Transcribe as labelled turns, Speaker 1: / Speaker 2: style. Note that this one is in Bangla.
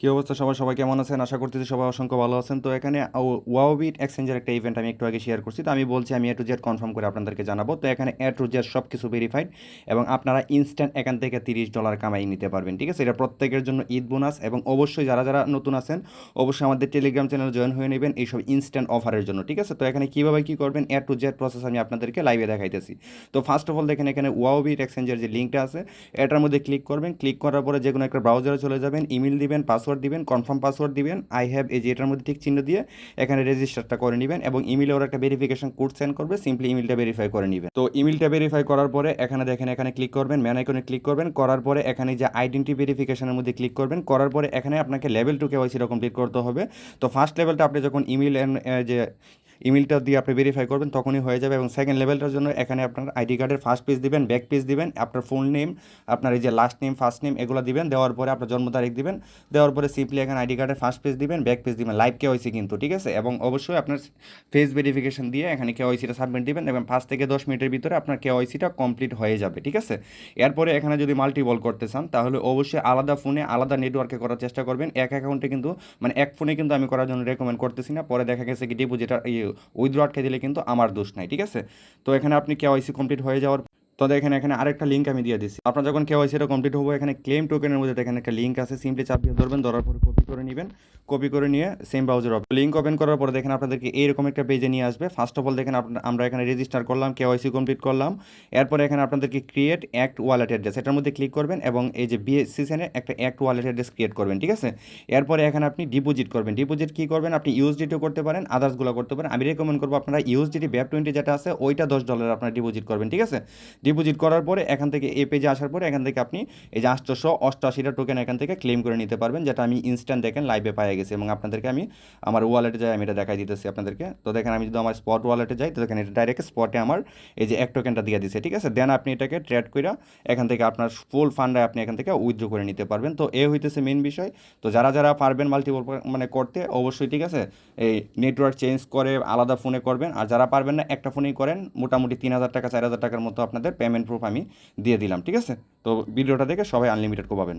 Speaker 1: কি অবস্থা সবার, সবাই কেমন আছেন? আশা করতেছি সবাই অসংখ্য ভালো আছেন। তো এখানে ওয়াওবিট এক্সচেঞ্জের একটা ইভেন্ট আমি একটু আগে শেয়ার করছি। তো আমি বলছি আমি A to Z কনফার্ম করে আপনাদেরকে জানাবো। তো এখানে A to Z সব কিছু ভেরিফাইড এবং আপনারা ইনস্ট্যান্ট এখান থেকে $30 কামাই নিতে পারবেন। ঠিক আছে, এটা প্রত্যেকের জন্য ঈদ বোনাস এবং অবশ্যই যারা যারা নতুন আছেন অবশ্যই আমাদের টেলিগ্রাম চ্যানেলে জয়েন হয়ে নেবেন এইসব ইনস্ট্যান্ট অফারের জন্য। ঠিক আছে, তো এখানে কীভাবে কী করবেন A to Z প্রসেস আমি আপনাদেরকে লাইভে দেখাইতেছি। তো ফার্স্ট অফ অল দেখেন এখানে ওয়াওবিট এক্সচেঞ্জের যে লিঙ্কটা আছে এটার মধ্যে ক্লিক করবেন। ক্লিক করার পরে যে কোনো একটা ব্রাউজারে চলে যাবেন, ইমেল দিবেন, পাসওয়ার্ড দিবেন, কনফার্ম পাসওয়ার্ড দিবেন, আই হ্যাভ এই যে এটার মধ্যে ঠিক চিহ্ন দিয়ে এখানে রেজিস্টারটা করে নেবেন এবং ইমেলে ওরা একটা ভেরিফিকেশন কোড সেন্ড করবে, সিম্পলি ইমেলটা ভেরিফাই করে নেবেন। তো ইমেলটা ভেরিফাই করার পরে এখানে দেখেন এখানে ক্লিক করবেন, ম্যান আইকনে ক্লিক করবেন, করার পরে এখানে যে আইডেন্টি ভেরিফিকেশনের মধ্যে ক্লিক করবেন, করার পরে এখানে আপনাকে লেভেল 2 কেওয়াইসিটা কমপ্লিট করতে হবে। তো ফার্স্ট লেভেলটা আপনি যখন ইমেল যে ইমেলটা দিয়ে আপনি ভেরিফাই করবেন তখনই হয়ে যাবে এবং সেকেন্ড লেভেলটার জন্য এখানে আপনার আইডি কার্ডের ফার্স্ট পেজ দিবেন, ব্যাক পেজ দিবেন, আপনার ফুল নেম, আপনার এই যে লাস্ট নেম, ফার্স্ট নেম এগুলো দিবেন, দেওয়ার পরে আপনার জন্ম তারিখ দিবেন, দেওয়ার পরে সিম্পলি এখানে আইডি কার্ডের ফার্স্ট পেজ দিবেন, ব্যাক পেজ দিবেন, লাইভ কেওয়াইসি কিন্তু। ঠিক আছে, এবং অবশ্যই আপনার ফেস ভেরিফিকেশন দিয়ে এখানে কেওয়াইসিটা সাবমিট দিবেন এবং 5 থেকে 10 মিনিটের ভিতরে আপনার কেওয়াইসিটা কমপ্লিট হয়ে যাবে। ঠিক আছে, এরপরে এখানে যদি মাল্টিপল করতে চান তাহলে অবশ্যই আলাদা ফোনে আলাদা নেটওয়ার্কে করার চেষ্টা করবেন। এক অ্যাকাউন্টে কিন্তু মানে এক ফোনে কিন্তু আমি করার জন্য রেকমেন্ড করতেছি না, পরে দেখা গেছে কি ডিপোজিট উইথড্র আটকে দিলে কিন্তু আমার দোষ নাই। ঠিক আছে, তো এখানে আপনি কেওয়াইসি কমপ্লিট হয়ে যাওয়ার তো দেখেন এখানে আরেকটা লিঙ্ক আমি দিয়ে দিচ্ছি। আপনার যখন কেওয়াইসিটা কমপ্লিট হবে এখানে ক্লেম টোকেনের মধ্যে দেখেন একটা লিঙ্ক আছে, সিম্পলি চাপ দিয়ে ধরবেন, ধরার পরে কপি করে নেবেন, কপি করে নিয়ে সেম ব্রাউজার লিঙ্ক ওপেন করার পরে দেখেন আপনাদেরকে এইরকম একটা পেজে নিয়ে আসবে। ফার্স্ট অফ অল দেখেন আমরা এখানে রেজিস্টার করলাম, কেওয়াইসি কমপ্লিট করলাম, এরপরে এখানে আপনাদেরকে ক্রিয়েট অ্যাক্ট ওয়ালেট অ্যাড্রেস এটার মধ্যে ক্লিক করবেন এবং এই যে বিএসসিসিএনে একটা অ্যাক্ট ওয়ালেট অ্যাড্রেস ক্রিয়েট করবেন। ঠিক আছে, এরপরে এখানে আপনি ডিপোজিট করবেন। ডিপোজিট কী করবেন, আপনি ইউএসডিটিও করতে পারেন, আদার্সগুলো করতে পারেন। আমি রেকমেন্ড করবো আপনারা ইউএসডিটি BEP20 যেটা আছে ওইটা $10 আপনারা ডিপোজিট করবেন। ঠিক আছে, ডিপোজিট করার পরে এখান থেকে এই পেজে আসার পরে এখান থেকে আপনি এই যে 888টা টোকেন এখান থেকে ক্লেম করে নিতে পারবেন, যেটা আমি ইনস্ট্যান্ট দেখেন লাইভে পাই গেছি এবং আপনাদেরকে আমি আমার ওয়ালেটে যাই আমি এটা দেখাই দিতেছি আপনাদেরকে। তো দেখেন আমি যদি আমার স্পট ওয়ালেটে যাই তো দেখেন এটা ডাইরেক্ট স্পটে আমার এই যে এক টোকেনটা দিয়ে দিচ্ছে। ঠিক আছে, দেন আপনি এটাকে ট্রেড করে এখান থেকে আপনার ফুল ফান্ডে আপনি এখান থেকে উইথড্র করে নিতে পারবেন। তো এ হইতেছে মেন বিষয়। তো যারা যারা পারবেন মাল্টিপল মানে করতে অবশ্যই ঠিক আছে এই নেটওয়ার্ক চেঞ্জ করে আলাদা ফোনে করবেন, আর যারা পারবেন না একটা ফোনেই করেন। মোটামুটি 3000 টাকা 4000 টাকার মতো আপনাদের পেমেন্ট প্রুফ আমি দিয়ে দিলাম। ঠিক আছে, তো ভিডিওটা দেখে সবাই আনলিমিটেড পাবেন।